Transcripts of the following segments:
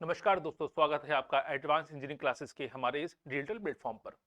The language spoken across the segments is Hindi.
नमस्कार दोस्तों, स्वागत है आपका एडवांस इंजीनियरिंग क्लासेस के हमारे इस डिजिटल प्लेटफॉर्म पर।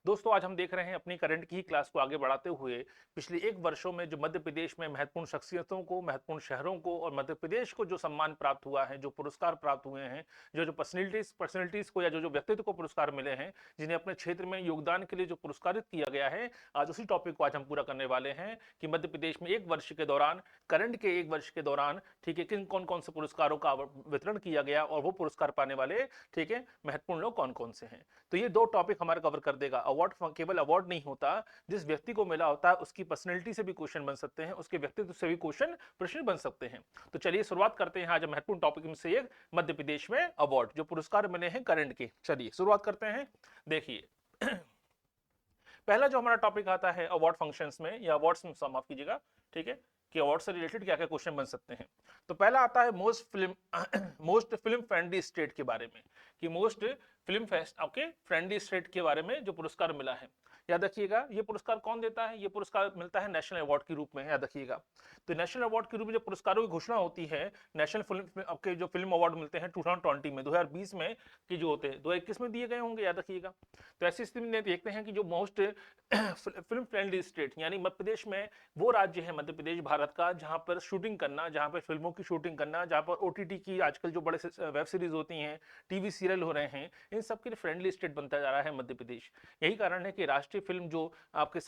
दोस्तों, आज हम देख रहे हैं अपनी करंट की ही क्लास को आगे बढ़ाते हुए पिछले एक वर्षों में जो मध्य प्रदेश में महत्वपूर्ण शख्सियतों को, महत्वपूर्ण शहरों को और मध्य प्रदेश को जो सम्मान प्राप्त हुआ है, जो पुरस्कार प्राप्त हुए हैं, जो जो पर्सनैलिटीज को या जो जो व्यक्तित्व को पुरस्कार मिले हैं, जिन्हें अपने क्षेत्र में योगदान के लिए जो पुरस्कारित किया गया है, आज उसी टॉपिक को आज हम पूरा करने वाले हैं कि मध्य प्रदेश में एक वर्ष के दौरान, करंट के एक वर्ष के दौरान, ठीक है, किन कौन कौन से पुरस्कारों का वितरण किया गया और वो पुरस्कार पाने वाले, ठीक है, महत्वपूर्ण लोग कौन कौन से हैं। तो ये दो टॉपिक हमारे कवर कर देगा। अवार्ड केवल अवार्ड नहीं होता, जिस व्यक्ति को मिला होता है उसकी पर्सनैलिटी से भी क्वेश्चन बन सकते हैं, उसके व्यक्तित्व से भी क्वेश्चन प्रश्न बन सकते हैं। तो चलिए शुरुआत करते हैं आज महत्वपूर्ण टॉपिक में से एक, मध्य प्रदेश में अवार्ड जो पुरस्कार मिले हैं करंट के। चलिए शुरुआत करते हैं। देखिए पहला जो हमारा टॉपिक आता है अवार्ड फंक्शंस में या अवार्ड्स में, माफ कीजिएगा, ठीक है, कि अवार्ड से रिलेटेड क्या क्या क्वेश्चन बन सकते हैं। तो पहला आता है मोस्ट फिल्म फ्रेंडली स्टेट के बारे में, कि most film fest okay friendly state के बारे में जो पुरस्कार मिला है। याद रखिएगा, ये पुरस्कार कौन देता है? ये पुरस्कार मिलता है नेशनल अवार्ड के रूप में, याद रखिएगा। तो नेशनल अवार्ड के रूप में जो पुरस्कारों की घोषणा होती है, नेशनल फिल्म आपके जो फिल्म अवार्ड मिलते हैं 2020 में, 2020 में की जो होते हैं, 2021 में दिए गए होंगे, याद रखिएगा। तो ऐसी स्थिति में देखते हैं कि जो मोस्ट फिल्म फ्रेंडली स्टेट यानी मध्य प्रदेश में वो राज्य है, मध्य प्रदेश भारत का, जहां पर शूटिंग करना, जहां पर फिल्मों की शूटिंग करना, जहां पर ओटीटी की आजकल जो बड़े वेब सीरीज होती हैं, टीवी सीरियल हो रहे हैं, इन सब के लिए फ्रेंडली स्टेट बनता जा रहा है मध्य प्रदेश। यही कारण है कि राष्ट्रीय फिल्म जो आपके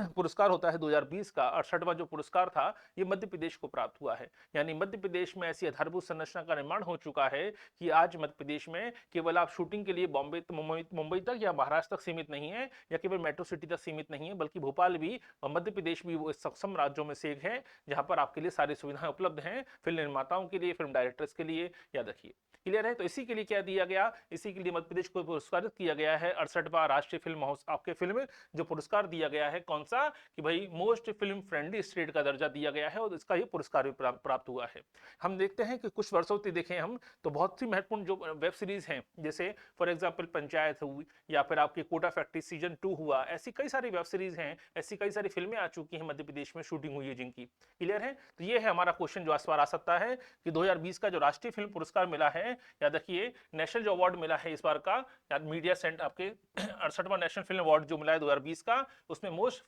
पुरस्कार होता है 2020 का 68वां जो पुरस्कार था, ये मध्य प्रदेश को प्राप्त हुआ है। यानी मध्य प्रदेश में ऐसी आधारभूत संरचना का निर्माण हो चुका है कि आज मध्य प्रदेश में केवल आप शूटिंग के लिए बॉम्बे मुंबई तक या महाराष्ट्र तक सीमित नहीं है, या केवल मेट्रो सिटी तक सीमित नहीं है, बल्कि भोपाल भी और मध्य प्रदेश भी वो सक्षम राज्यों में से एक है जहां पर आपके लिए सारी सुविधाएं उपलब्ध हैं, फिल्म निर्माताओं के लिए, फिल्म डायरेक्टर्स के लिए। याद रखिए, क्लियर है। तो इसी के लिए क्या दिया गया, इसी के लिए मध्य प्रदेश को पुरस्कारित किया गया है 68वां राष्ट्रीय फिल्म महोत्सव, आपके फिल्म जो पुरस्कार दिया गया है, कौन सा, कि भाई मोस्ट फिल्म फ्रेंडली स्टेट का दर्जा दिया गया है और इसका ये पुरस्कार भी प्राप्त हुआ है। हम देखते हैं कि कुछ वर्षों से देखें हम तो बहुत सी महत्वपूर्ण जो वेब सीरीज हैं, जैसे फॉर एग्जाम्पल पंचायत हुई, या फिर आपकी कोटा फैक्ट्री सीजन 2 हुआ, ऐसी कई सारी वेब सीरीज हैं, ऐसी कई सारी फिल्में आ चुकी हैं मध्य प्रदेश में शूटिंग हुई है जिनकी। क्लियर है। तो ये है हमारा क्वेश्चन जो इस बार आ सकता है कि 2020 का जो राष्ट्रीय फिल्म पुरस्कार मिला है, याद रखिए नेशनल जो अवार्ड मिला है इस बार का, याद मीडिया सेंटर आपके 68वां नेशनल फिल्म अवार्ड जो मिला है 2020 का, उसमें मोस्ट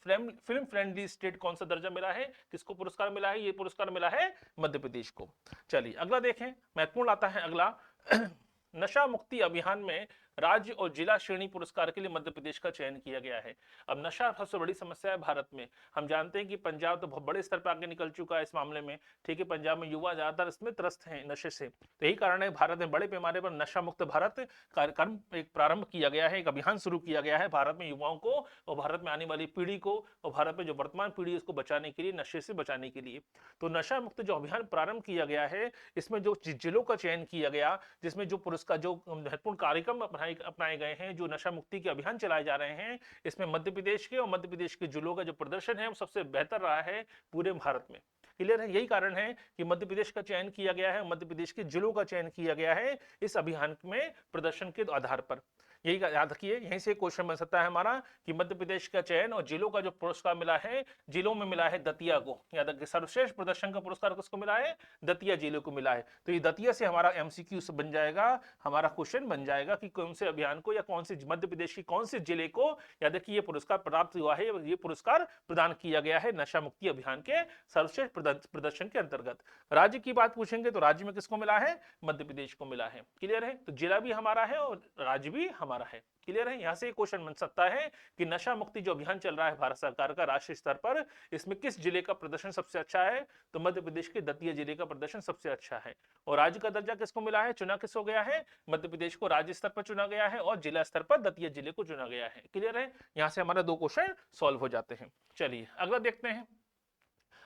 फिल्म फ्रेंडली स्टेट कौन सा दर्जा मिला है, किसको पुरस्कार मिला है? ये पुरस्कार मिला है मध्य प्रदेश को। चलिए अगला देखें, महत्वपूर्ण आता है अगला नशा मुक्ति अभियान में राज्य और जिला श्रेणी पुरस्कार के लिए मध्य प्रदेश का चयन किया गया है। अब नशा सबसे बड़ी समस्या है भारत में। हम जानते हैं कि पंजाब तो बहुत बड़े स्तर पर आगे निकल चुका है इस मामले में, ठीक है, पंजाब में युवा ज्यादातर इसमें त्रस्त हैं नशे से। तो यही कारण है भारत में बड़े पैमाने पर नशा मुक्त भारत कार्यक्रम एक प्रारंभ किया गया है, एक अभियान शुरू किया गया है भारत में युवाओं को और भारत में आने वाली पीढ़ी को और भारत में जो वर्तमान पीढ़ी है उसको बचाने के लिए, नशे से बचाने के लिए। तो नशा मुक्त जो अभियान प्रारंभ किया गया है, इसमें जो जिलों का चयन किया गया, जिसमें जो पुरस्कार जो महत्वपूर्ण कार्यक्रम अपनाए गए हैं, जो नशा मुक्ति के अभियान चलाए जा रहे हैं, इसमें मध्य प्रदेश के और मध्य प्रदेश के जिलों का जो प्रदर्शन है वो सबसे बेहतर रहा है पूरे भारत में। क्लियर है। यही कारण है कि मध्य प्रदेश का चयन किया गया है, मध्य प्रदेश के जिलों का चयन किया गया है इस अभियान में प्रदर्शन के आधार पर। यही याद रखिए, यहीं से क्वेश्चन बन सकता है हमारा कि मध्य प्रदेश का चयन और जिलों का जो पुरस्कार मिला है, जिलों में मिला है दतिया को। याद रखिए, सर्वश्रेष्ठ प्रदर्शन का पुरस्कार किसको मिला है? दतिया जिले को मिला है। तो ये दतिया से हमारा एमसीक्यू बन जाएगा, हमारा क्वेश्चन बन जाएगा कि कौन से अभियान को या कौन से मध्य प्रदेश की कौन से जिले को, याद रखिए, ये पुरस्कार प्राप्त हुआ है, ये पुरस्कार प्रदान किया गया है नशा मुक्ति अभियान के सर्वश्रेष्ठ प्रदर्शन के अंतर्गत। राज्य की बात पूछेंगे तो राज्य में किसको मिला है? मध्य प्रदेश को मिला है। क्लियर है। तो जिला भी हमारा है और राज्य भी हमारा है। क्लियर है। यहां से क्वेश्चन बन सकता है कि नशा मुक्ति जो अभियान चल रहा है भारत सरकार का राष्ट्रीय स्तर पर, इसमें किस जिले का प्रदर्शन सबसे अच्छा है? तो मध्य प्रदेश के दतिया जिले का प्रदर्शन सबसे अच्छा है। और राज्य का दर्जा किसको मिला है? चुना किस हो गया है? मध्य प्रदेश को राज्य स्तर पर चुना गया है और जिला स्तर पर दतिया जिले को चुना गया है। क्लियर है। यहां से हमारा दो क्वेश्चन सॉल्व हो जाते हैं। चलिए अगला देखते हैं।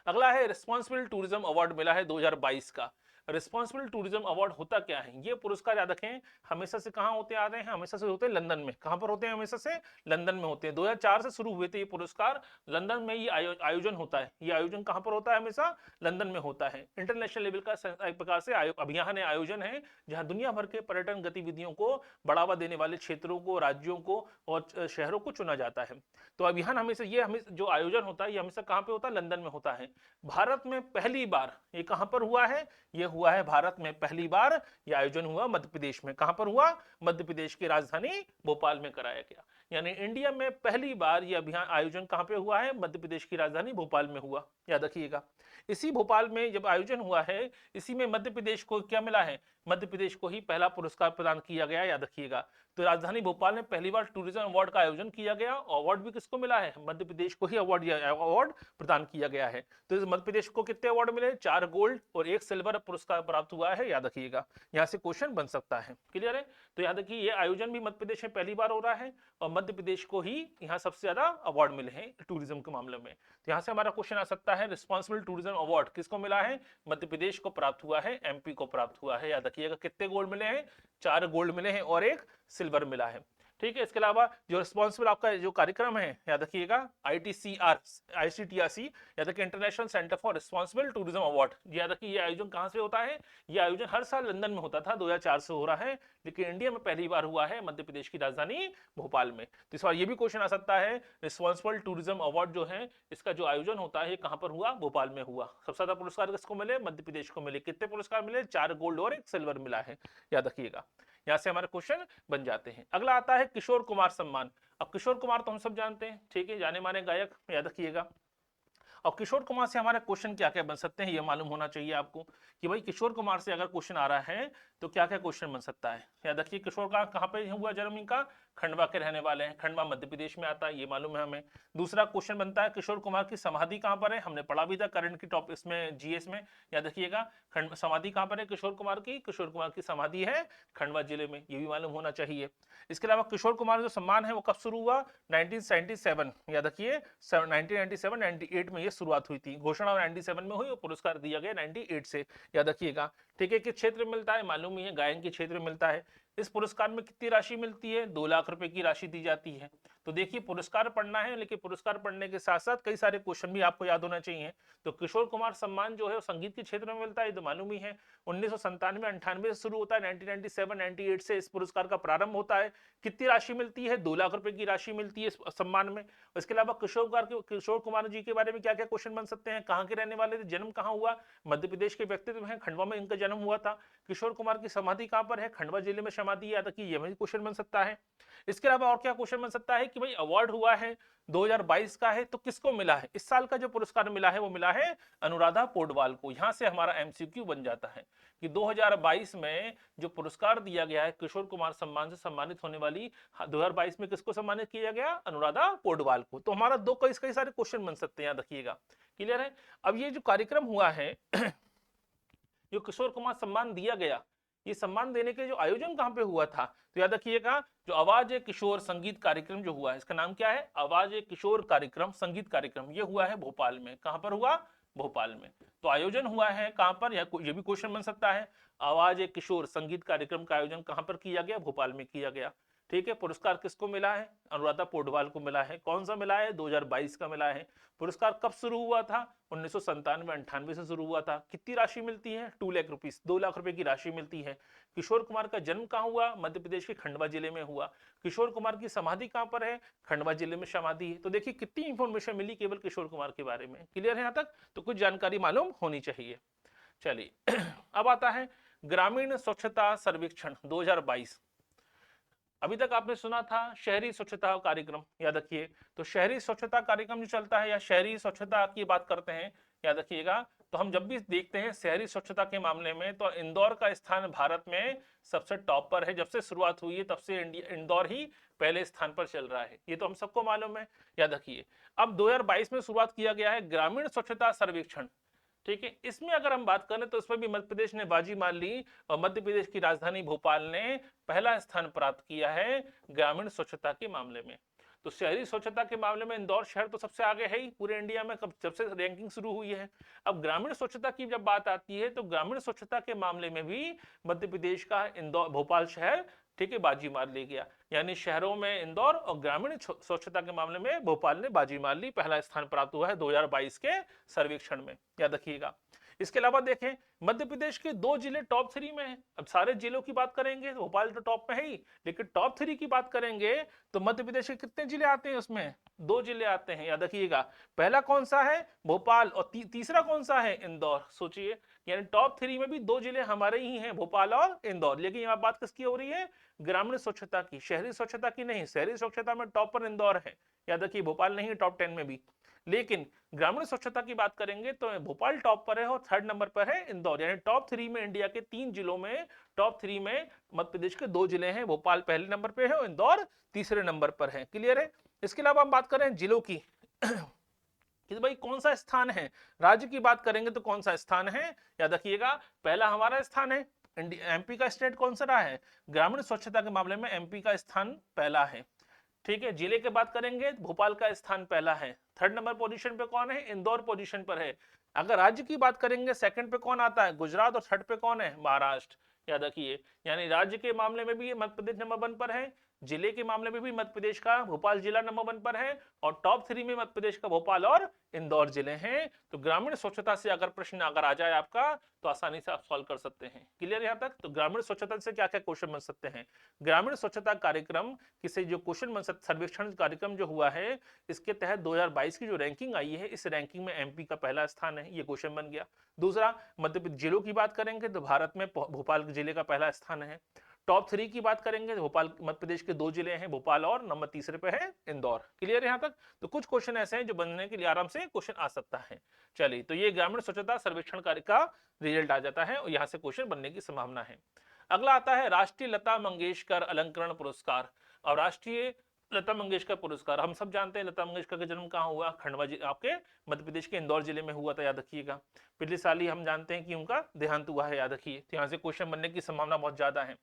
अगला है रिस्पॉन्सिबल टूरिज्म अवार्ड मिला है 2022 का। रिस्पॉन्सिबल टूरिज्म अवार्ड होता क्या है? ये पुरस्कार याद रखें हमेशा से कहां होते आ रहे हैं? हमेशा से होते हैं लंदन में। कहां पर होते हैं? हमेशा से लंदन में होते हैं। 2004 से शुरू हुए थे ये पुरस्कार, लंदन में ये आयोजन होता है। ये आयोजन कहां पर होता है? हमेशा लंदन में होता है। इंटरनेशनल लेवल का एक प्रकार से अभियान है, आयोजन है, जहां दुनिया भर के पर्यटन गतिविधियों को बढ़ावा देने वाले क्षेत्रों को, राज्यों को और शहरों को चुना जाता है। तो अभियान हमेशा जो आयोजन होता है ये हमेशा कहां पे होता है? लंदन में होता है। भारत में पहली बार ये कहां पर हुआ है? ये हुआ है भारत में पहली बार? यह आयोजन हुआ मध्य प्रदेश में। कहां पर हुआ? मध्य प्रदेश की राजधानी भोपाल में कराया गया। यानी इंडिया में पहली बार यह अभियान आयोजन कहां पे हुआ है? मध्य प्रदेश की राजधानी भोपाल में हुआ। याद रखिएगा। इसी भोपाल में जब आयोजन हुआ है, इसी में मध्य प्रदेश को क्या मिला है? मध्य प्रदेश को ही पहला पुरस्कार प्रदान किया गया। याद रखिएगा। तो राजधानी भोपाल में पहली बार टूरिज्म अवार्ड का आयोजन किया गया। अवार्ड भी किसको मिला है? मध्य प्रदेश को ही अवार्ड प्रदान किया गया है। तो इस मध्य प्रदेश को कितने अवार्ड मिले? 4 गोल्ड और 1 सिल्वर पुरस्कार प्राप्त हुआ है। याद रखिएगा, यहाँ से क्वेश्चन बन सकता है। क्लियर है? तो याद रखिए, ये आयोजन भी मध्य प्रदेश में पहली बार हो रहा है और मध्य प्रदेश को ही यहाँ सबसे ज्यादा अवार्ड मिले हैं टूरिज्म के मामले में। तो यहाँ से हमारा क्वेश्चन आ सकता है, रिस्पॉन्सिबल टूरिज्म अवार्ड किसको मिला है? मध्य प्रदेश को प्राप्त हुआ है, एमपी को प्राप्त हुआ है। याद रखिएगा, कितने गोल्ड मिले हैं? 4 गोल्ड मिले हैं और 1 सिल्वर मिला है। ठीक है। इसके अलावा जो रिस्पॉन्सिबल आपका जो कार्यक्रम है, याद रखिएगा, ICTRC, याद रखिए, international centre for responsible tourism award. याद रखिए, ये आयोजन कहाँ से होता है? ये आयोजन हर साल लंदन में होता था, 2004 से हो रहा है, लेकिन इंडिया में पहली बार हुआ है मध्य प्रदेश की राजधानी भोपाल में। तो इस बार ये भी क्वेश्चन आ सकता है, रिस्पॉन्सिबल टूरिज्म अवार्ड जो है, इसका जो आयोजन होता है, कहाँ पर हुआ? भोपाल में हुआ। सबसे ज्यादा पुरस्कार किसको मिले? मध्य प्रदेश को मिले। कितने पुरस्कार मिले? 4 गोल्ड और 1 सिल्वर मिला है। याद रखिएगा, यहां से हमारे क्वेश्चन बन जाते हैं। अगला आता है किशोर कुमार सम्मान। अब किशोर कुमार तो हम सब जानते हैं, ठीक है, जाने माने गायक। याद रखिएगा, और किशोर कुमार से हमारे क्वेश्चन क्या क्या बन सकते हैं, ये मालूम होना चाहिए आपको कि भाई किशोर कुमार से अगर क्वेश्चन आ रहा है तो क्या क्या क्वेश्चन बन सकता है। याद रखिए, किशोर का कहाँ पे हुआ जन्म इनका? खंडवा के रहने वाले हैं। खंडवा मध्य प्रदेश में आता है, ये मालूम है हमें। दूसरा क्वेश्चन बनता है, किशोर कुमार की समाधि कहाँ पर है? हमने पढ़ा भी था करंट की टॉपिक इसमें, जीएस में। याद रखिएगा, समाधि कहाँ पर है किशोर कुमार की? किशोर कुमार की समाधि है खंडवा जिले में, ये भी मालूम होना चाहिए। इसके अलावा किशोर कुमार जो सम्मान है वो कब शुरू हुआ? 1977। याद रखिए, 1997-98 में ये शुरुआत हुई थी। घोषणा 97 में हुई और पुरस्कार दिया गया 98 से। याद रखिएगा। ठीक है, किस क्षेत्र में मिलता है? मालूम ही है, गायन के क्षेत्र में मिलता है। इस पुरस्कार में कितनी राशि मिलती है? 2 लाख रुपए की राशि दी जाती है। तो देखिए, पुरस्कार पढ़ना है, लेकिन पुरस्कार पढ़ने के साथ साथ कई सारे क्वेश्चन भी आपको याद होना चाहिए। तो किशोर कुमार सम्मान जो है वो संगीत के क्षेत्र में मिलता है, तो मालूम ही है। 1997-98 से शुरू होता है, 1997-98 से इस पुरस्कार का प्रारंभ होता है। कितनी राशि मिलती है? 2 लाख रुपए की राशि मिलती है इस सम्मान में। इसके अलावा किशोर कुमार जी के बारे में क्या क्या क्वेश्चन बन सकते हैं? कहाँ के रहने वाले थे? जन्म कहाँ हुआ? मध्य प्रदेश के व्यक्तित्व हैं, खंडवा में इनका जन्म हुआ था। किशोर कुमार की समाधि कहाँ पर है? खंडवा जिले में समाधि। याद रखिए, ये भी क्वेश्चन बन सकता है। इसके अलावा और क्या क्वेश्चन बन सकता है कि भाई अवार्ड हुआ है 2022 का है, तो किसको मिला है? इस साल का जो पुरस्कार मिला है वो मिला है अनुराधा पौडवाल को। यहां से हमारा एमसीक्यू बन जाता है कि 2022 में जो पुरस्कार दिया गया है किशोर कुमार सम्मान से सम्मानित होने वाली, 2022 में किसको सम्मानित किया गया? अनुराधा पौडवाल को। तो हमारा कई सारे क्वेश्चन बन सकते हैं, याद रखिएगा। क्लियर है? अब ये जो कार्यक्रम हुआ है जो किशोर कुमार सम्मान दिया गया, ये सम्मान देने के जो आयोजन कहां पे हुआ था? तो याद रखिएगा, जो आवाज किशोर संगीत कार्यक्रम जो हुआ है, इसका नाम क्या है? आवाज किशोर कार्यक्रम, संगीत कार्यक्रम, ये हुआ है भोपाल में। कहां पर हुआ? भोपाल में। तो आयोजन हुआ है कहां पर? ये भी क्वेश्चन बन सकता है, आवाज किशोर संगीत कार्यक्रम का आयोजन कहां पर किया गया? भोपाल में किया गया। ठीक है। पुरस्कार किसको मिला है? अनुराधा पौडवाल को मिला है। कौन सा मिला है? 2022 का मिला है। पुरस्कार कब शुरू हुआ था? 1997-98 से शुरू हुआ था। कितनी राशि मिलती है? 2 लाख रुपीस, 2 लाख रुपए की राशि मिलती है। किशोर कुमार का जन्म कहाँ हुआ? मध्य प्रदेश के खंडवा जिले में हुआ। किशोर कुमार की समाधि कहाँ पर है? खंडवा जिले में समाधि है। तो देखिए कितनी इंफॉर्मेशन मिली केवल किशोर कुमार के बारे में। क्लियर है यहाँ तक? तो कुछ जानकारी मालूम होनी चाहिए। चलिए अब आता है ग्रामीण स्वच्छता सर्वेक्षण 2022। अभी तक आपने सुना था शहरी स्वच्छता कार्यक्रम, याद रखिए। तो शहरी स्वच्छता कार्यक्रम जो चलता है या शहरी स्वच्छता की बात करते हैं, याद रखिएगा। तो हम जब भी देखते हैं शहरी स्वच्छता के मामले में, तो इंदौर का स्थान भारत में सबसे टॉप पर है। जब से शुरुआत हुई है तब से इंदौर ही पहले स्थान पर चल रहा है, ये तो हम सबको मालूम है, याद रखिए। अब 2022 में शुरुआत किया गया है ग्रामीण स्वच्छता सर्वेक्षण। ठीक है। इसमें अगर हम बात करें तो इसमें भी मध्य प्रदेश ने बाजी मार ली और मध्य प्रदेश की राजधानी भोपाल ने पहला स्थान प्राप्त किया है ग्रामीण स्वच्छता के मामले में। तो शहरी स्वच्छता के मामले में इंदौर शहर तो सबसे आगे है ही पूरे इंडिया में, जब से रैंकिंग शुरू हुई है। अब ग्रामीण स्वच्छता की जब बात आती है तो ग्रामीण स्वच्छता के मामले में भी मध्य प्रदेश का इंदौर, भोपाल शहर, ठीक है, बाजी मार ले गया। यानी शहरों में इंदौर और ग्रामीण स्वच्छता के मामले में भोपाल ने बाजी मार ली, पहला स्थान प्राप्त हुआ है 2022 के सर्वेक्षण में, याद रखिएगा। इसके अलावा देखें मध्य प्रदेश के 2 जिले टॉप 3 में हैं। अब सारे जिलों की बात करेंगे तो भोपाल तो टॉप में है ही, लेकिन टॉप 3 की बात करेंगे तो मध्य प्रदेश के कितने जिले आते हैं उसमें? दो जिले आते हैं, याद रखिएगा। पहला कौन सा है? भोपाल, और तीसरा कौन सा है? इंदौर। सोचिए, यानी टॉप 3 में भी दो जिले हमारे ही हैं, भोपाल और इंदौर। लेकिन यहाँ बात किसकी हो रही है? ग्रामीण स्वच्छता की, शहरी स्वच्छता की नहीं। शहरी स्वच्छता में टॉप पर इंदौर है, याद रखिए, भोपाल नहीं है टॉप 10 में भी। लेकिन ग्रामीण स्वच्छता की बात करेंगे तो भोपाल टॉप पर है और थर्ड नंबर पर है इंदौर। यानी टॉप 3 में इंडिया के 3 जिलों में, टॉप 3 में मध्य प्रदेश के 2 जिले हैं। भोपाल पहले नंबर पे है और इंदौर तीसरे नंबर पर है। क्लियर है? इसके अलावा हम बात करें जिलों की कि भाई कौन सा स्थान है। राज्य की बात करेंगे तो कौन सा स्थान है? याद रखिएगा, पहला हमारा स्थान है। एमपी का स्टेट कौन सा रहा है? ग्रामीण स्वच्छता के मामले में एमपी का स्थान पहला है। ठीक है, जिले की बात करेंगे, भोपाल का स्थान पहला है। थर्ड नंबर पोजीशन पे कौन है? इंदौर पोजीशन पर है। अगर राज्य की बात करेंगे, सेकंड पे कौन आता है? गुजरात, और थर्ड पे कौन है? महाराष्ट्र। याद रखिए, यानी राज्य के मामले में भी मध्य प्रदेश नंबर 1 पर है, जिले के मामले में भी मध्य प्रदेश का भोपाल जिला नंबर 1 पर है, और टॉप 3 में मध्य प्रदेश का भोपाल और इंदौर जिले हैं। तो ग्रामीण स्वच्छता से अगर प्रश्न अगर आ जाए आपका, तो आसानी से आप सॉल्व कर सकते हैं। क्लियर यहां तक? तो ग्रामीण स्वच्छता से क्या क्या क्वेश्चन बन सकते हैं? ग्रामीण स्वच्छता कार्यक्रम किसे जो क्वेश्चन बन सकते, सर्वेक्षण कार्यक्रम जो हुआ है, इसके तहत 2022 की जो रैंकिंग आई है, इस रैंकिंग में एमपी का पहला स्थान है, ये क्वेश्चन बन गया। दूसरा, मध्य प्रदेश जिलों की बात करेंगे तो भारत में भोपाल जिले का पहला स्थान है। टॉप 3 की बात करेंगे, भोपाल मध्य प्रदेश के 2 जिले हैं, भोपाल और नंबर तीसरे पे है इंदौर। क्लियर है यहां तक? तो कुछ क्वेश्चन ऐसे हैं जो बनने के लिए आराम से क्वेश्चन आ सकता है। चलिए, तो ये ग्रामीण स्वच्छता सर्वेक्षण कार्य का रिजल्ट आ जाता है और यहाँ से क्वेश्चन बनने की संभावना है। अगला आता है राष्ट्रीय लता मंगेशकर अलंकरण पुरस्कार। और राष्ट्रीय लता मंगेशकर पुरस्कार, हम सब जानते हैं लता मंगेशकर का जन्म कहाँ हुआ? खंडवा आपके मध्य प्रदेश के इंदौर जिले में हुआ था, याद रखिएगा। पिछले साल ही हम जानते हैं कि उनका देहांत हुआ है, याद रखिए। तो यहाँ से क्वेश्चन बनने की संभावना बहुत ज्यादा है।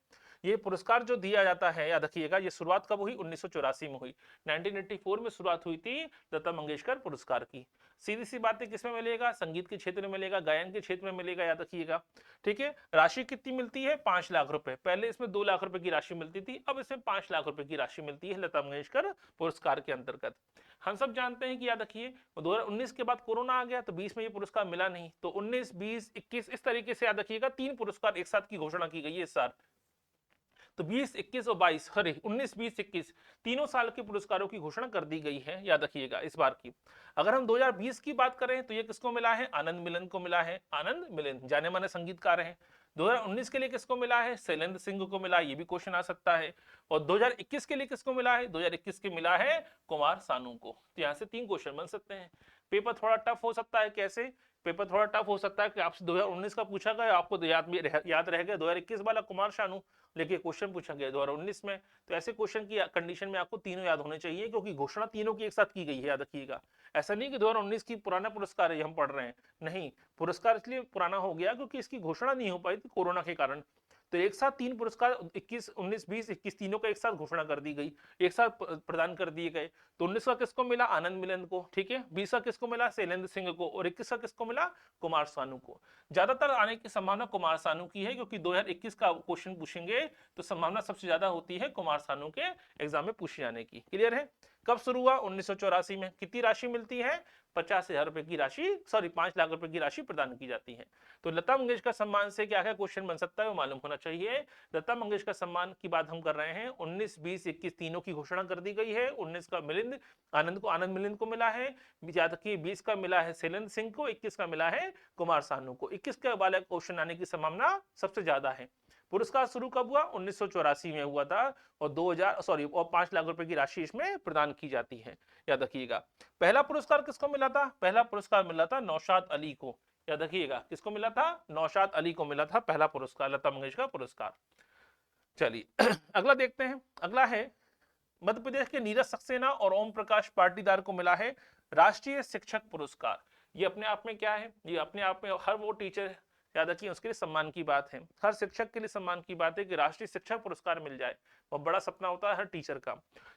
ये पुरस्कार जो दिया जाता है, याद रखिएगा, ये शुरुआत कब हुई? 1984 में हुई। 1984 में शुरुआत हुई थी लता मंगेशकर पुरस्कार की। सीधी सी बात है, किसमें मिलेगा? संगीत के क्षेत्र में मिलेगा, गायन के क्षेत्र में मिलेगा, याद रखिएगा। ठीक है, राशि कितनी मिलती है? 5 लाख रुपए। पहले इसमें 2 लाख रुपए की राशि मिलती थी, अब इसमें 5 लाख रुपए की राशि मिलती है लता मंगेशकर पुरस्कार के अंतर्गत। हम सब जानते हैं कि, याद रखिए, 2019 के बाद कोरोना आ गया तो 20 में ये पुरस्कार मिला नहीं, तो 19, 20, 21 इस तरीके से, याद रखिएगा, 3 पुरस्कार एक साथ की घोषणा की गई है इस साल। तो 20, 21 और 22, अरे 19, 20, 21 तीनों साल के पुरस्कारों की घोषणा कर दी गई है, याद रखिएगा इस बार की। अगर हम 2020 की बात करें तो ये किसको मिला है? आनंद मिलन को मिला है। आनंद मिलन जाने माने संगीतकार हैं। 2019 के लिए किसको मिला है? शैलेंद्र सिंह को मिला, ये भी क्वेश्चन आ सकता है। और 2021 के लिए किसको मिला है? 2021 के मिला है कुमार सानू को। तो यहाँ से 3 क्वेश्चन बन सकते हैं। पेपर थोड़ा टफ हो सकता है। कैसे? पेपर थोड़ा टफ हो सकता है कि आपसे 2019 का पूछा गया, आपको याद रह गया 2021 वाला कुमार शानू, लेकिन क्वेश्चन पूछा गया 2019 में। तो ऐसे क्वेश्चन की कंडीशन में आपको तीनों याद होने चाहिए, क्योंकि घोषणा तीनों की एक साथ की गई है, याद रखिएगा। ऐसा नहीं कि 2019 की पुराना पुरस्कार है हम पढ़ रहे हैं, नहीं, पुरस्कार इसलिए पुराना हो गया क्योंकि इसकी घोषणा नहीं हो पाई थी कोरोना के कारण। तो एक साथ 3 पुरस्कार 21, 19, 20, 21 तीनों का एक साथ घोषणा कर दी गई, एक साथ प्रदान कर दिए गए। तो 19 का किसको मिला? आनंद मिलन को। ठीक है, 20 का किसको मिला? शैलेंद्र सिंह को, और 21 का किसको मिला? कुमार सानू को। ज्यादातर आने की संभावना कुमार सानू की है, क्योंकि 2021 का क्वेश्चन पूछेंगे तो संभावना सबसे ज्यादा होती है कुमार सानू के एग्जाम में पूछे जाने की। क्लियर है? कब शुरू हुआ? 1984 में। कितनी राशि मिलती है? 50,000 रुपए की राशि, सॉरी 5 लाख रुपए की राशि प्रदान की जाती है। तो लता मंगेशकर सम्मान से क्या क्या क्वेश्चन बन सकता है वो मालूम होना चाहिए। लता मंगेशकर सम्मान की बात हम कर रहे हैं, 19, 20, 21 तीनों की घोषणा कर दी गई है। 19 का मिलिंद आनंद मिलिंद को मिला है, याद रखिए 20 का मिला है शैलेंद्र सिंह को, 21 का मिला है कुमार सानू को। 21 के वाले क्वेश्चन आने की संभावना सबसे ज्यादा है। पुरस्कार शुरू कब हुआ? 1984 में हुआ था, और 5 लाख रुपए की राशि इसमें प्रदान की जाती है, याद रखिएगा। पहला पुरस्कार किसको मिला था? पहला पुरस्कार मिला था नौशाद अली को, याद रखिएगा। किसको मिला था? नौशाद अली को मिला था पहला पुरस्कार, लता मंगेशकर पुरस्कार। चलिए अगला देखते हैं। अगला है मध्य प्रदेश के नीरज सक्सेना और ओम प्रकाश पाटीदार को मिला है राष्ट्रीय शिक्षक पुरस्कार। ये अपने आप में क्या है? ये अपने आप में हर वो टीचर, याद रखिए, उसके लिए सम्मान की बात है, हर शिक्षक के लिए सम्मान की बात है कि राष्ट्रीय शिक्षक पुरस्कार मिल जाए। बहुत बड़ा सपना होता है हर टीचर का।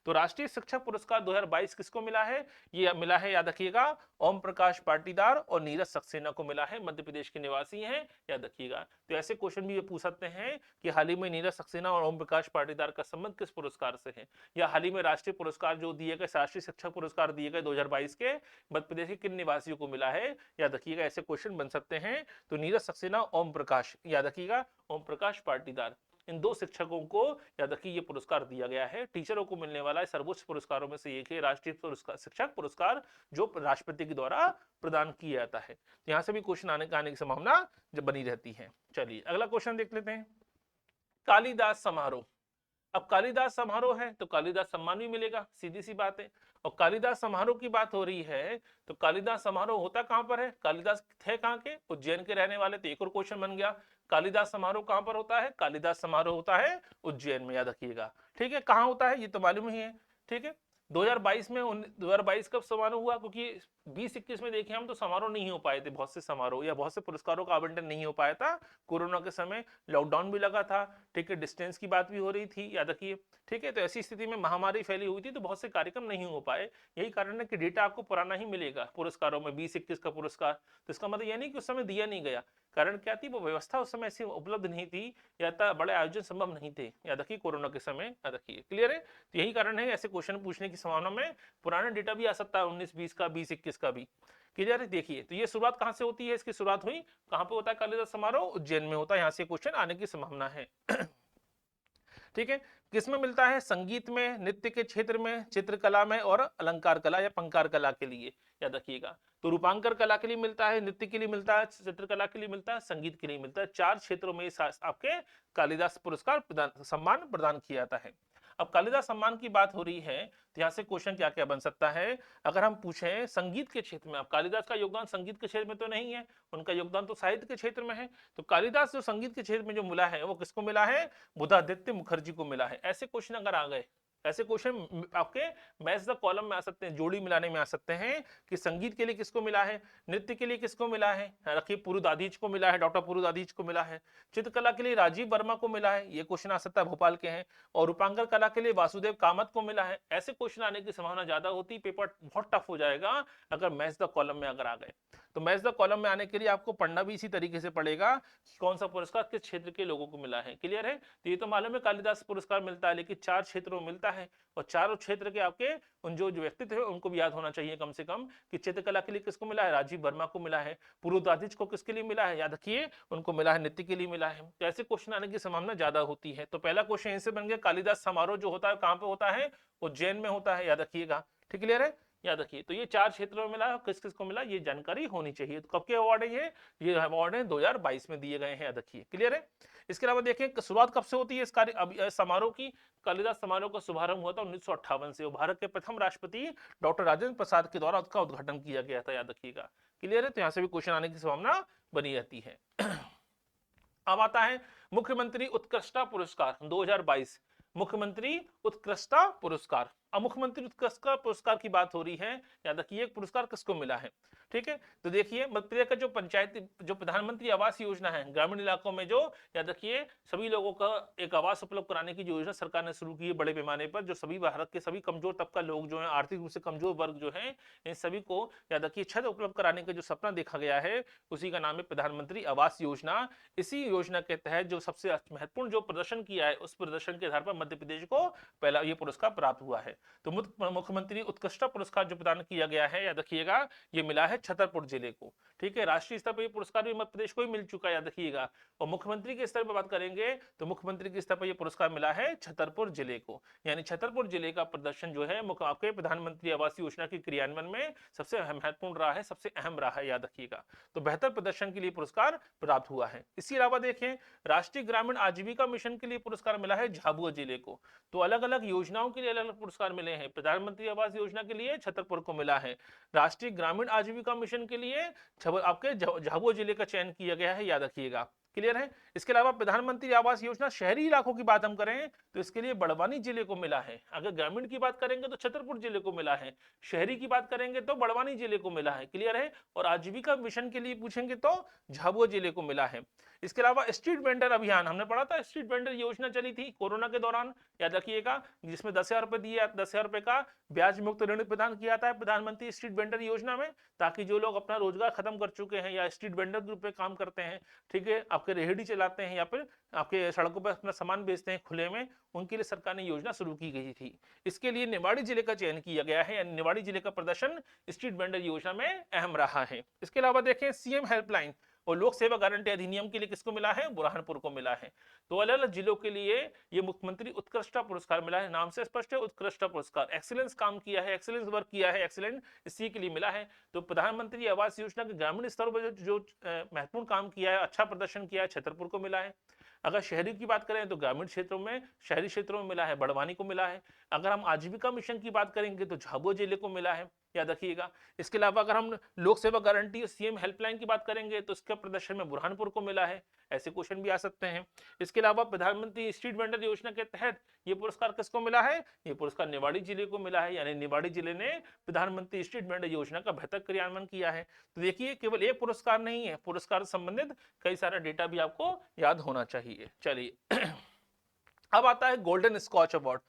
तो राष्ट्रीय शिक्षक पुरस्कार 2022 किसको मिला है? ये मिला है, याद रखिएगा, ओम प्रकाश पाटीदार और नीरज सक्सेना को मिला है। मध्य प्रदेश के निवासी हैं, याद रखिएगा। तो ऐसे क्वेश्चन भी ये पूछ सकते हैं कि हाल ही में नीरज सक्सेना और ओम प्रकाश पाटीदार का संबंध किस पुरस्कार से है, या हाल ही में राष्ट्रीय पुरस्कार जो दिए गए, राष्ट्रीय शिक्षक पुरस्कार दिए गए 2022 के, मध्य प्रदेश के किन निवासियों को मिला है, याद रखिएगा। ऐसे क्वेश्चन बन सकते हैं। तो नीरज सक्सेना, ओम प्रकाश, याद रखिएगा, ओम प्रकाश पाटीदार। इन 2 शिक्षकों को याद रखिए ये पुरस्कार दिया गया है। टीचरों को मिलने वाला सर्वोच्च पुरस्कारों में से एक है राष्ट्रीय पुरस्कार, शिक्षक पुरस्कार, जो राष्ट्रपति के द्वारा प्रदान किया जाता है। यहां से भी क्वेश्चन आने की संभावना जब बनी रहती है। चलिए अगला क्वेश्चन देख लेते हैं। कालिदास समारोह। अब कालिदास समारोह है तो कालिदास सम्मान भी मिलेगा, सीधी सी बात है। और कालिदास समारोह की बात हो रही है तो कालिदास समारोह होता कहां पर है? कालिदास थे कहां के? उज्जैन के रहने वाले। तो एक और क्वेश्चन बन गया, कालिदास समारोह कहां पर होता है? कालिदास समारोह होता है उज्जैन में, याद रखिएगा। ठीक है, कहां होता है ये तो मालूम ही है। ठीक है, 2022 में 2022 कब समारोह हुआ? क्योंकि 20-21 में देखे हम तो समारोह नहीं हो पाए थे, बहुत से समारोह या बहुत से पुरस्कारों का आवंटन नहीं हो पाया था। कोरोना के समय लॉकडाउन भी लगा था, ठीक है, डिस्टेंस की बात भी हो रही थी, याद रखिए। ठीक है, तो ऐसी स्थिति में महामारी फैली हुई थी तो बहुत से कार्यक्रम नहीं हो पाए। यही कारण है कि डेटा आपको पुराना ही मिलेगा पुरस्कारों में, 20-21 का पुरस्कार। तो इसका मतलब यह नहीं कि उस समय दिया नहीं गया, कारण क्या थी, वो व्यवस्था उस समय ऐसी उपलब्ध नहीं थी या बड़े आयोजन संभव नहीं थे, याद रखिए, कोरोना के समय, याद रखिए। क्लियर है? तो यही कारण है ऐसे क्वेश्चन पूछने की संभावना में पुराना डेटा भी आ सकता है, 19-20 का, 20-21 का भी। क्लियर है? देखिए, तो ये शुरुआत कहां से होती है? इसकी शुरुआत हुई कहां पे होता है कालिदास समारोह? उज्जैन में होता है। यहां से क्वेश्चन आने की संभावना है। ठीक है, किसमें मिलता है? संगीत में, नृत्य के क्षेत्र में, चित्रकला में और अलंकार कला या पंकार कला के लिए, याद रखिएगा। तो रूपांकर कला के लिए मिलता है, नृत्य के लिए मिलता है, चित्रकला के लिए मिलता है, संगीत के लिए मिलता है। 4 क्षेत्रों में आपके कालिदास पुरस्कार सम्मान प्रदान किया जाता है। अब कालिदास सम्मान की बात हो रही है तो यहाँ से क्वेश्चन क्या क्या बन सकता है? अगर हम पूछें संगीत के क्षेत्र में, अब कालिदास का योगदान संगीत के क्षेत्र में तो नहीं है, उनका योगदान तो साहित्य के क्षेत्र में है। तो कालिदास जो संगीत के क्षेत्र में जो मिला है वो किसको मिला है? बुधादित्य मुखर्जी को मिला है। ऐसे क्वेश्चन अगर आ गए, ऐसे क्वेश्चन आपके मैच द कॉलम में आ सकते हैं, जोड़ी मिलाने में आ सकते हैं कि संगीत के लिए किसको मिला है, नृत्य के लिए किसको मिला है, रखिए पुरुदाधीच को मिला है, डॉक्टर पुरुदाधीच को मिला है। चित्रकला के लिए राजीव वर्मा को मिला है, ये क्वेश्चन आ सकता है, भोपाल के हैं। और रूपांकर कला के लिए वासुदेव कामत को मिला है। ऐसे क्वेश्चन आने की संभावना ज्यादा होती है, पेपर बहुत टफ हो जाएगा अगर मैच द कॉलम में अगर आ गए। तो मैच द कॉलम में आने के लिए आपको पढ़ना भी इसी तरीके से पड़ेगा कि कौन सा पुरस्कार किस क्षेत्र के लोगों को मिला है। क्लियर है? तो ये तो मालूम है कालिदास पुरस्कार मिलता है, लेकिन 4 क्षेत्रों में मिलता है और चारों क्षेत्र के आपके उन जो व्यक्तित्व है उनको भी याद होना चाहिए कम से कम कि चित्रकला के लिए किसको मिला है? राजीव वर्मा को मिला है। पुरुदाधीच को किसके लिए मिला है? याद रखिए, उनको मिला है, नृत्य के लिए मिला है। तो ऐसे क्वेश्चन आने की संभावना ज्यादा होती है। तो पहला क्वेश्चन इनसे बन गया, कालिदास समारोह जो होता है कहां पे होता है? उज्जैन में होता है, याद रखिएगा। ठीक, क्लियर है? याद रखिए, तो ये 4 क्षेत्रों में मिला, किस किस को मिला ये जानकारी होनी चाहिए। तो कब के अवार्ड है ये अवार्ड है 2022 में दिए गए हैं, याद रखिए। क्लियर है? इसके अलावा देखें शुरुआत कब से होती है इस कार्य समारोह की? कालिदास समारोह का शुभारंभ हुआ था 1958 से। भारत के प्रथम राष्ट्रपति डॉक्टर राजेंद्र प्रसाद के द्वारा उसका उद्घाटन किया गया था, याद रखिएगा। क्लियर है? तो यहां से भी क्वेश्चन आने की संभावना बनी रहती है। अब आता है मुख्यमंत्री उत्कृष्टता पुरस्कार 2022। मुख्यमंत्री उत्कृष्टता पुरस्कार, अब मुख्यमंत्री उत्कृष्टता पुरस्कार की बात हो रही है, याद रखिए पुरस्कार किसको मिला है। ठीक है, तो देखिए मध्य प्रदेश का जो पंचायती जो प्रधानमंत्री आवास योजना है, ग्रामीण इलाकों में जो, याद रखिए, सभी लोगों का एक आवास उपलब्ध कराने की जो योजना सरकार ने शुरू की है बड़े पैमाने पर, जो सभी भारत के सभी कमजोर तबका लोग जो है, आर्थिक रूप से कमजोर वर्ग जो है, इन सभी को याद रखिए छत उपलब्ध कराने का जो सपना देखा गया है उसी का नाम है प्रधानमंत्री आवास योजना। इसी योजना के तहत जो सबसे महत्वपूर्ण जो प्रदर्शन किया है उस प्रदर्शन के आधार पर मध्य प्रदेश को पहला ये पुरस्कार प्राप्त हुआ है। तो मुख्यमंत्री उत्कृष्टता पुरस्कार जो प्रदान किया गया है, याद रखिएगा, ये मिला है छतरपुर जिले को। ठीक है, राष्ट्रीय स्तर पर ये पुरस्कार भी मध्य प्रदेश को ही मिल चुका है, याद रखिएगा। और मुख्यमंत्री के स्तर पर बात करेंगे तो मुख्यमंत्री के स्तर पर यह पुरस्कार मिला है छतरपुर जिले को। यानी छतरपुर जिले का प्रदर्शन जो है आपके प्रधानमंत्री आवास योजना के क्रियान्वयन में सबसे महत्वपूर्ण रहा है, सबसे अहम रहा है, याद रखिएगा। तो बेहतर प्रदर्शन के लिए पुरस्कार प्राप्त हुआ है। इसके अलावा देखें राष्ट्रीय ग्रामीण आजीविका मिशन के लिए पुरस्कार मिला है झाबुआ जिले को। तो अलग अलग योजनाओं के लिए अलग अलग पुरस्कार मिले हैं। प्रधानमंत्री आवास योजना के लिए छतरपुर को मिला है, राष्ट्रीय ग्रामीण आजीविका मिशन के लिए आपके झाबुआ जिले का चयन किया गया है, याद रखिएगा। क्लियर है? इसके अलावा प्रधानमंत्री आवास योजना शहरी इलाकों की बात हम करें तो इसके लिए बड़वानी जिले को मिला है। अगर ग्रामीण की बात करेंगे तो छतरपुर जिले को मिला है, शहरी की बात करेंगे तो बड़वानी जिले को मिला है। क्लियर है? और आजीविका मिशन के लिए पूछेंगे तो झाबुआ जिले को मिला है। इसके अलावा स्ट्रीट वेंडर अभियान हमने पढ़ा था, स्ट्रीट वेंडर योजना चली थी कोरोना के दौरान, याद रखिएगा, जिसमें 10,000 रुपए दिए, 10,000 रुपए का ब्याज मुक्त ऋण प्रदान किया था प्रधानमंत्री स्ट्रीट वेंडर योजना में, ताकि जो लोग अपना रोजगार खत्म कर चुके हैं या स्ट्रीट वेंडर के रूप में काम करते हैं, ठीक है, आपके रेहड़ी चलाते हैं या फिर आपके सड़कों पर अपना सामान बेचते हैं खुले में, उनके लिए सरकार ने योजना शुरू की गई थी। इसके लिए निवाड़ी जिले का चयन किया गया है, निवाड़ी जिले का प्रदर्शन स्ट्रीट वेंडर योजना में अहम रहा है। इसके अलावा देखें सीएम हेल्पलाइन और लोक सेवा गारंटी अधिनियम के लिए किसको मिला है? बुरहानपुर को मिला है। तो अलग अलग जिलों के लिए ये मुख्यमंत्री उत्कृष्टता पुरस्कार मिला है, नाम से स्पष्ट है उत्कृष्टता पुरस्कार, एक्सीलेंस काम किया है, एक्सीलेंस वर्क किया है, एक्सीलेंट इसी के लिए मिला है। तो प्रधानमंत्री आवास योजना के ग्रामीण स्तर पर जो महत्वपूर्ण काम किया है, अच्छा प्रदर्शन किया है, छतरपुर को मिला है। अगर शहरी की बात करें तो ग्रामीण क्षेत्रों में, शहरी क्षेत्रों में मिला है, बड़वानी को मिला है। अगर हम आजीविका मिशन की बात करेंगे तो झाबुआ जिले को मिला है, याद रखिएगा। इसके अलावा अगर हम लोक सेवा गारंटी और सीएम हेल्पलाइन की बात करेंगे तो इसके प्रदर्शन में बुरहानपुर को मिला है। ऐसे क्वेश्चन भी आ सकते हैं। इसके अलावा प्रधानमंत्री स्ट्रीट वेंडर योजना के तहत ये पुरस्कार किसको मिला है? ये पुरस्कार निवाड़ी जिले को मिला है, यानी निवाड़ी जिले ने प्रधानमंत्री स्ट्रीट वेंडर योजना का बेहतर क्रियान्वयन किया है। तो देखिए केवल एक पुरस्कार नहीं है, पुरस्कार से संबंधित कई सारा डेटा भी आपको याद होना चाहिए। चलिए अब आता है golden Skoch award.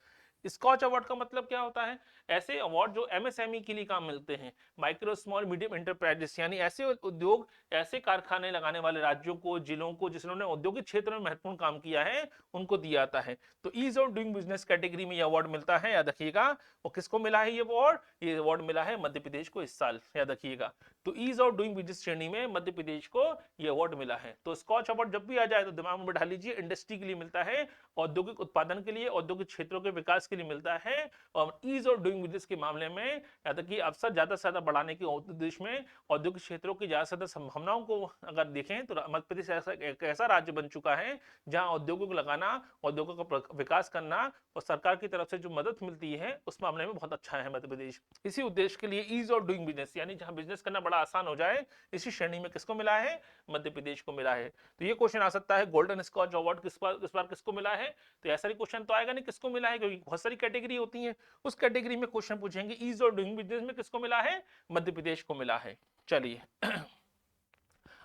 Skoch award का मतलब क्या होता है? ऐसे अवार्ड जो एमएसएमई के लिए काम मिलते हैं, माइक्रो स्मॉल मीडियम एंटरप्राइजेस, यानी ऐसे उद्योग, ऐसे कारखाने लगाने वाले राज्यों को, जिलों को जिन्होंने औद्योगिक क्षेत्र में महत्वपूर्ण काम किया है, उनको दिया जाता है। तो ease of doing business category में ये अवार्ड मिलता है, याद रखिएगा। और किसको मिला है ये अवार्ड? ये अवार्ड मिला है मध्य प्रदेश को इस साल, याद रखिएगा। तो ईज ऑफ डूइंग बिजनेस श्रेणी में मध्य प्रदेश को ये अवार्ड मिला है। तो स्कॉच अवार्ड जब भी आ जाए तो दिमाग में बैठा लीजिए, इंडस्ट्री के लिए मिलता है, औद्योगिक उत्पादन के लिए, औद्योगिक क्षेत्रों के विकास के लिए मिलता है। और ईज ऑफ डूइंग बिजनेस के मामले में याद रखिए अवसर ज्यादा से ज्यादा बढ़ाने के उद्देश्य में औद्योगिक क्षेत्रों की ज्यादा से ज्यादा संभावनाओं को अगर देखें तो मध्य प्रदेश एक ऐसा राज्य बन चुका है जहां उद्योगों को लगाना, उद्योगों का विकास करना और सरकार की तरफ से जो मदद मिलती है उस मामले में बहुत अच्छा है मध्य प्रदेश। इसी उद्देश्य के लिए ईज ऑफ डूइंग बिजनेस, यानी जहां बिजनेस करना बड़ा आसान हो जाए, इसी श्रेणी में किसको मिला है? मध्य प्रदेश को मिला है। तो ये क्वेश्चन आ सकता है, गोल्डन स्कॉच अवार्ड इस बार किसको मिला है? तो ऐसा ही क्वेश्चन तो आएगा नहीं किसको मिला है, क्योंकि बहुत सारी कैटेगरी होती है, उस कैटेगरी में क्वेश्चन पूछेंगे। ईज ऑफ डूइंग बिजनेस में किसको मिला है? मध्य प्रदेश को मिला है। चलिए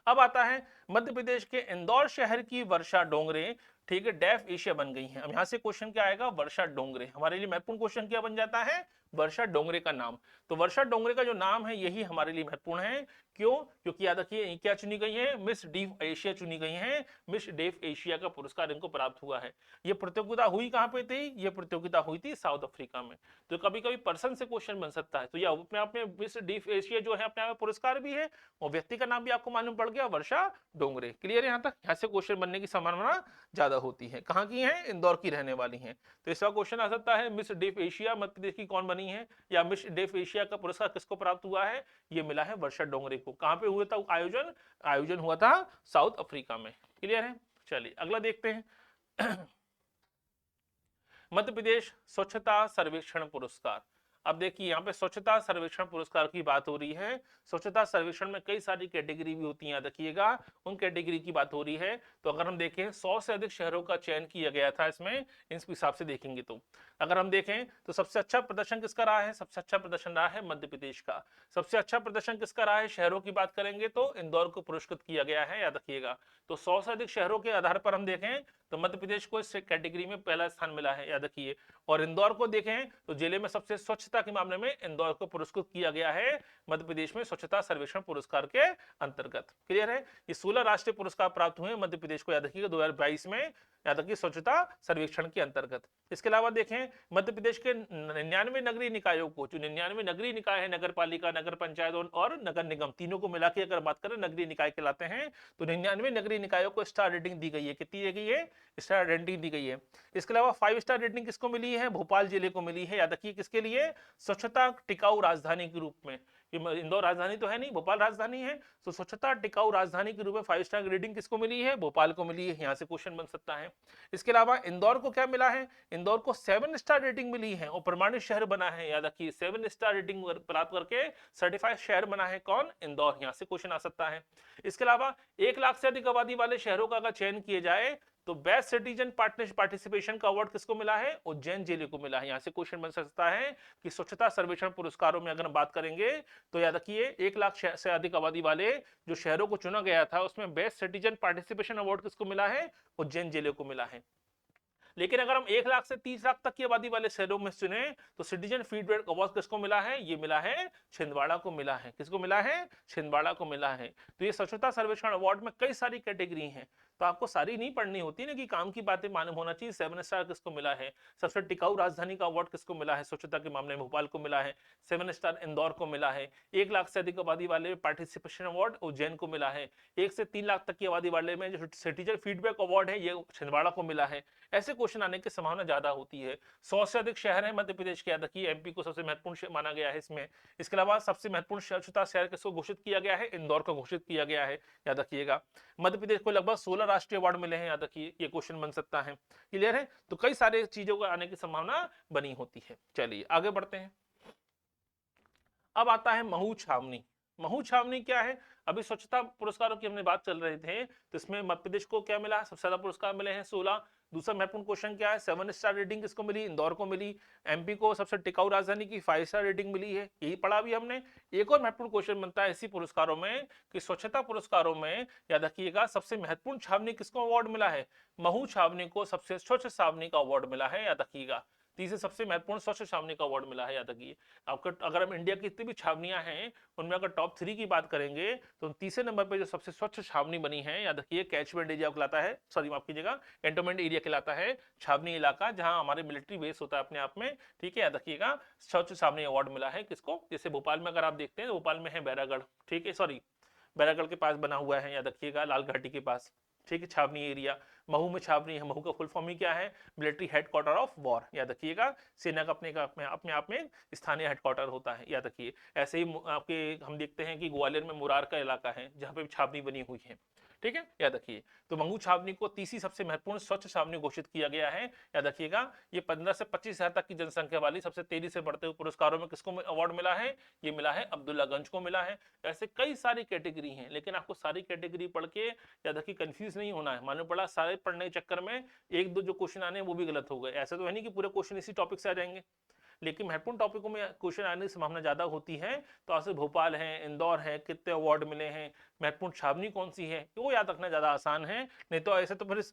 अब आता है मध्य प्रदेश के इंदौर शहर की वर्षा डोंगरे, ठीक है, डेफ एशिया बन गई हैं। अब यहां से क्वेश्चन क्या आएगा? वर्षा डोंगरे। हमारे लिए महत्वपूर्ण क्वेश्चन क्या बन जाता है? वर्षा डोंगरे का नाम। तो वर्षा डोंगरे का जो नाम है यही हमारे लिए महत्वपूर्ण है। क्यों? क्योंकि याद रखिए क्या चुनी गई है? मिस डीफ एशिया चुनी गई है। मिस डेफ एशिया का पुरस्कार इनको प्राप्त हुआ है। ये प्रतियोगिता हुई कहां पे थी? ये प्रतियोगिता हुई थी साउथ अफ्रीका में। तो कभी कभी पर्सन से क्वेश्चन बन सकता है। तो यह अपने आप में मिस डीफ एशिया जो है अपने आप में पुरस्कार भी है, और व्यक्ति का नाम भी आपको मालूम पड़ गया, वर्षा डोंगरे। क्लियर है? यहाँ तक यहाँ से क्वेश्चन बनने की संभावना ज्यादा होती है। कहाँ की हैं? इंदौर की रहने वाली हैं। तो इसका क्वेश्चन आ सकता है, miss def Asia Madhya Pradesh की कौन बनी है, या मिस डेफ एशिया का पुरस्कार किसको प्राप्त हुआ है? ये मिला है वर्षा डोंगरे को। कहां पे हुआ था आयोजन? आयोजन हुआ था साउथ अफ्रीका में। क्लियर है? चलिए अगला देखते हैं। मध्य प्रदेश स्वच्छता सर्वेक्षण पुरस्कार। अब देखिए यहाँ पे स्वच्छता सर्वेक्षण पुरस्कार की बात हो रही है। स्वच्छता सर्वेक्षण में कई सारी कैटेगरी भी होती हैं, याद रखिएगा, उन कैटेगरी की बात हो रही है। तो अगर हम देखें 100 से अधिक शहरों का चयन किया गया था इसमें, इस हिसाब से देखेंगे तो अगर हम देखें तो सबसे अच्छा प्रदर्शन किसका रहा है? सबसे अच्छा प्रदर्शन रहा है मध्य प्रदेश का। सबसे अच्छा प्रदर्शन किसका रहा है? शहरों की बात करेंगे तो इंदौर को पुरस्कृत किया गया है, याद रखिएगा। तो 100 से अधिक शहरों के आधार पर हम देखें तो मध्य प्रदेश को इस कैटेगरी में पहला स्थान मिला है, याद रखिए। और इंदौर को देखें तो जिले में सबसे स्वच्छता के मामले में इंदौर को पुरस्कृत किया गया है मध्य प्रदेश में स्वच्छता सर्वेक्षण पुरस्कार के अंतर्गत। क्लियर है? ये 16 राष्ट्रीय पुरस्कार प्राप्त हुए मध्य प्रदेश को, याद रखिएगा 2022 में, याद रखिए स्वच्छता सर्वेक्षण के अंतर्गत। इसके अलावा देखें मध्य प्रदेश के 99 नगरीय निकायों को, जो 99 नगरीय निकाय है, नगर पालिका, नगर पंचायत और नगर निगम, तीनों को मिला के अगर बात करें नगरीय निकाय कहलाते हैं, तो 99 नगरीय निकायों को स्टार रेटिंग दी गई है। कितनी दी गई है? स्टार रेटिंग दी गई है। इसके अलावा 5 स्टार रेटिंग किसको मिली है? भोपाल जिले को मिली है, याद रखिए। किसके लिए? स्वच्छता टिकाऊ राजधानी के रूप में। इंदौर राजधानी तो है नहीं, भोपाल राजधानी है, तो स्वच्छता टिकाऊ राजधानी के रूप में 5 स्टार रेटिंग किसको मिली है? भोपाल को मिली है। यहाँ से क्वेश्चन बन सकता है। इसके अलावा इंदौर को क्या मिला है? इंदौर को 7 स्टार रेटिंग मिली है और प्रमाणित शहर बना है, याद रखिए। 7 स्टार रेटिंग प्राप्त करके सर्टिफाइड शहर बना है कौन? इंदौर। यहाँ से क्वेश्चन आ सकता है। इसके अलावा 1 लाख से अधिक आबादी वाले शहरों का अगर चयन किए जाए तो बेस्ट सिटीजन पार्टिसिपेशन का अवार्ड किसको मिला है? उज्जैन जिले को मिला है। यहाँ से क्वेश्चन बन सकता है कि स्वच्छता सर्वेक्षण पुरस्कारों में अगर हम बात करेंगे तो याद रखिए 1 लाख से अधिक आबादी वाले जो शहरों को चुना गया था उसमें बेस्ट सिटीजन पार्टिसिपेशन अवार्ड किसको मिला है? उज्जैन जिले को मिला है। लेकिन अगर हम 1 लाख से 30 लाख तक की आबादी वाले शहरों में चुने तो सिटीजन फीडबैक अवार्ड किसको मिला है? ये मिला है छिंदवाड़ा को मिला है। किसको मिला है? छिंदवाड़ा को मिला है। तो ये स्वच्छता सर्वेक्षण अवार्ड में कई सारी कैटेगरी हैं। तो आपको सारी नहीं पढ़नी होती ना, कि काम की बातें मालूम होना चाहिए। 7 स्टार किसको मिला है, सबसे टिकाऊ राजधानी का अवार्ड किसको मिला है, स्वच्छता के मामले में भोपाल को मिला है। 7 स्टार इंदौर को मिला है। 1 लाख से अधिक आबादी वाले पार्टिसिपेशन अवार्ड उज्जैन को मिला है। 1 से 3 लाख तक की आबादी वाले में जो सिटीजन फीडबैक अवार्ड है, ये छिंदवाड़ा को मिला है। ऐसे क्वेश्चन आने की संभावना ज्यादा होती है। 100 से अधिक शहर है मध्य प्रदेश के, याद रखिए एमपी को सबसे महत्वपूर्ण माना गया है इसमें। इसके अलावा सबसे महत्वपूर्ण स्वच्छता शहर किसको घोषित किया गया है, इंदौर को घोषित किया गया है, याद रखिएगा। मध्य प्रदेश को लगभग 16 राष्ट्रीय अवार्ड मिले हैं, याद रखिए, ये क्वेश्चन बन सकता है। क्लियर है, तो कई सारे चीजों को आने की संभावना बनी होती है। चलिए आगे बढ़ते हैं। अब आता है महू छावनी। महू छावनी क्या है, अभी स्वच्छता पुरस्कारों की हमने बात चल रहे थे, तो इसमें मध्य प्रदेश को क्या मिला, सबसे ज्यादा पुरस्कार मिले हैं 16। दूसरा महत्वपूर्ण क्वेश्चन क्या है, 7 स्टार रेटिंग किसको मिली, इंदौर को मिली। एमपी को सबसे टिकाऊ राजधानी की 5 स्टार रेटिंग मिली है, यही पढ़ा भी हमने। एक और महत्वपूर्ण क्वेश्चन बनता है इसी पुरस्कारों में कि स्वच्छता पुरस्कारों में याद रखिएगा सबसे महत्वपूर्ण छावनी किसको अवार्ड मिला है, महू छावनी को सबसे स्वच्छ छावनी का अवार्ड मिला है, याद रखिएगा। तीसरे सबसे महत्वपूर्ण स्वच्छ छावनी का अवार्ड मिला है, याद रखिए। आपको अगर हम इंडिया की जितनी भी छावनियां हैं उनमें अगर टॉप 3 की बात करेंगे तो तीसरे नंबर पे जो सबसे स्वच्छ छावनी बनी है, याद रखिए, कैचमेंट एरिया कहलाता है, सॉरी माफ कीजिएगा, कैंटोनमेंट एरिया कहलाता है, छावनी इलाका जहां हमारे मिलिट्री बेस होता है अपने आप में, ठीक है, याद रखिएगा। स्वच्छ छावनी अवार्ड मिला है किसको, जैसे भोपाल में अगर आप देखते हैं, भोपाल में है बैरागढ़, ठीक है, सॉरी बैरागढ़ के पास बना हुआ है, याद रखिएगा, लाल घाटी के पास, ठीक है, छावनी एरिया। महू में छावनी है, महू का फुल फॉर्म ही क्या है, मिलिट्री हेडक्वार्टर ऑफ वॉर, याद रखिएगा। सेना का अपने आप में स्थानीय हेडक्वार्टर होता है, याद रखिए। ऐसे ही आपके हम देखते हैं कि ग्वालियर में मुरार का इलाका है जहां पे छावनी बनी हुई है, ठीक है, याद रखिए। तो महू छावनी को तीसरी सबसे महत्वपूर्ण स्वच्छ छावनी घोषित किया गया है, याद रखिएगा। ये 15 से 25 हजार तक की जनसंख्या वाली सबसे तेजी से बढ़ते हुए पुरस्कारों में किसको अवार्ड मिला है, ये मिला है अब्दुल्लागंज को मिला है। ऐसे कई सारी कैटेगरी हैं, लेकिन आपको सारी कैटेगरी पढ़ के याद रखिए कंफ्यूज नहीं होना है। मालूम पड़ा सारे पढ़ने के चक्कर में एक दो जो क्वेश्चन आने वो भी गलत हो गए, ऐसा तो है नहीं कि पूरे क्वेश्चन इसी टॉपिक से आ जाएंगे, लेकिन महत्वपूर्ण टॉपिकों में क्वेश्चन आने की संभावना ज्यादा होती है। तो ऐसे भोपाल है, इंदौर है, कितने अवार्ड मिले हैं, महत्वपूर्ण छावनी कौन सी है, वो याद रखना ज्यादा आसान है। नहीं तो ऐसे तो फिर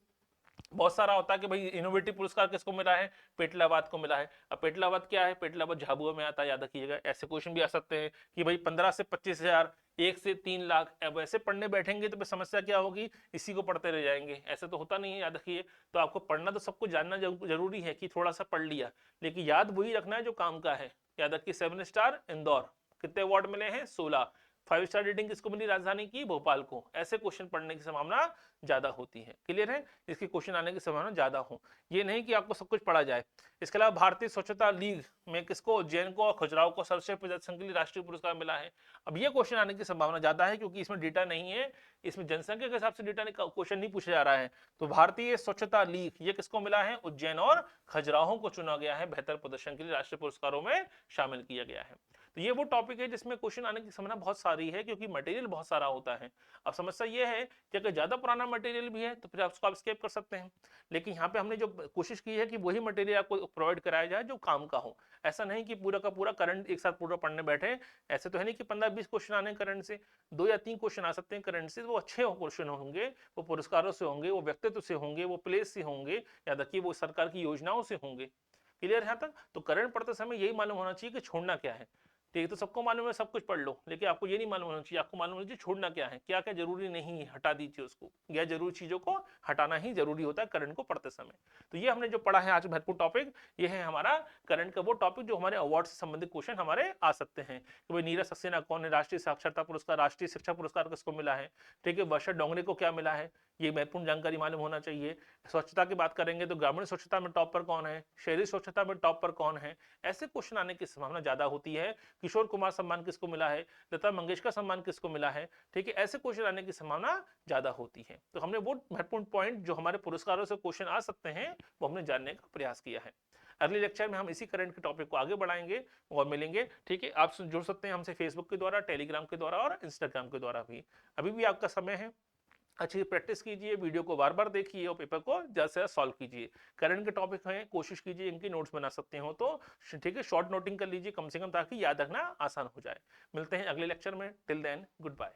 बहुत सारा होता है कि भाई इनोवेटिव पुरस्कार किसको मिला है, पेटलाबाद को मिला है। अब पेटलाबाद क्या है, पेटलाबाद झाबुआ में आता है, याद रखिएगा। ऐसे क्वेश्चन भी आ सकते हैं कि भाई 15 से 25 हजार, 1 से 3 लाख। अब ऐसे पढ़ने बैठेंगे तो फिर समस्या क्या होगी, इसी को पढ़ते रह जाएंगे, ऐसे तो होता नहीं है, याद रखिए। तो आपको पढ़ना तो सबको जानना जरूरी है कि थोड़ा सा पढ़ लिया, लेकिन याद वही रखना है जो काम का है। याद रखिए 7 स्टार इंदौर, कितने अवार्ड मिले हैं, 16। 5 स्टार रेटिंग किसको मिली, राजधानी की भोपाल को। ऐसे क्वेश्चन पढ़ने की संभावना ज्यादा होती है, क्लियर है, इसके क्वेश्चन आने की संभावना ज्यादा हो। ये नहीं कि आपको सब कुछ पढ़ा जाए। इसके अलावा भारतीय स्वच्छता लीग में किसको, उज्जैन को और खजुराहो को सर्वश्रेष्ठ प्रदर्शन के लिए राष्ट्रीय पुरस्कार मिला है। अब ये क्वेश्चन आने की संभावना ज्यादा है क्योंकि इसमें डेटा नहीं है, इसमें जनसंख्या के हिसाब से डेटा क्वेश्चन नहीं पूछा जा रहा है। तो भारतीय स्वच्छता लीग ये किसको मिला है, उज्जैन और खजुराहो को चुना गया है, बेहतर प्रदर्शन के लिए राष्ट्रीय पुरस्कारों में शामिल किया गया है। तो ये वो टॉपिक है जिसमें क्वेश्चन आने की संभावना बहुत सारी है, क्योंकि मटेरियल बहुत सारा होता है। अब समस्या ये है कि अगर ज्यादा पुराना मटेरियल भी है तो फिर आप उसको आप स्किप कर सकते हैं, लेकिन यहाँ पे हमने जो कोशिश की है कि वही मटेरियल आपको प्रोवाइड कराया जाए जो काम का हो। ऐसा नहीं कि पूरा का पूरा करंट एक साथ पूरा पढ़ने बैठे, ऐसे तो है नहीं कि 15-20 क्वेश्चन आने करंट से, 2 या 3 क्वेश्चन आ सकते हैं करंट से, वो अच्छे क्वेश्चन होंगे, वो पुरस्कारों से होंगे, वो व्यक्तित्व से होंगे, वो प्लेस से होंगे, याद रखिए वो सरकार की योजनाओं से होंगे। क्लियर है यहाँ तक। तो करंट पढ़ते समय यही मालूम होना चाहिए कि छोड़ना क्या है। ठीक, तो सबको मालूम है सब कुछ पढ़ लो, लेकिन आपको ये नहीं मालूम होना चाहिए, आपको मालूम होना चाहिए छोड़ना क्या है, क्या क्या जरूरी नहीं है हटा दीजिए उसको, गैर जरूरी चीजों को हटाना ही जरूरी होता है करंट को पढ़ते समय। तो ये हमने जो पढ़ा है आज महत्वपूर्ण टॉपिक, ये है हमारा करंट का वो टॉपिक जो हमारे अवार्ड से संबंधित क्वेश्चन हमारे आ सकते हैं कि भाई नीरज सक्सेना कौन है, राष्ट्रीय साक्षरता पुरस्कार, राष्ट्रीय शिक्षा पुरस्कार किसको मिला है, ठीक है, वर्षा डोंगरे को क्या मिला है, ये महत्वपूर्ण जानकारी मालूम होना चाहिए। स्वच्छता की बात करेंगे तो ग्रामीण स्वच्छता में टॉप पर कौन है, शहरी स्वच्छता में टॉप पर कौन है, ऐसे क्वेश्चन आने की संभावना ज्यादा होती है। किशोर कुमार सम्मान किसको मिला है, लता मंगेशकर सम्मान किसको मिला है, ठीक है, ऐसे क्वेश्चन आने की संभावना ज्यादा होती है। तो हमने वो महत्वपूर्ण पॉइंट जो हमारे पुरस्कारों से क्वेश्चन आ सकते हैं वो हमने जानने का प्रयास किया है। अगले लेक्चर में हम इसी करंट के टॉपिक को आगे बढ़ाएंगे और मिलेंगे, ठीक है। आप जुड़ सकते हैं हमसे फेसबुक के द्वारा, टेलीग्राम के द्वारा और इंस्टाग्राम के द्वारा भी। अभी भी आपका समय है, अच्छी प्रैक्टिस कीजिए, वीडियो को बार बार देखिए और पेपर को ज्यादा से ज्यादा सॉल्व कीजिए। करंट के टॉपिक हैं, कोशिश कीजिए इनकी नोट्स बना सकते हो तो ठीक है, शॉर्ट नोटिंग कर लीजिए कम से कम, ताकि याद रखना आसान हो जाए। मिलते हैं अगले लेक्चर में, टिल देन गुड बाय।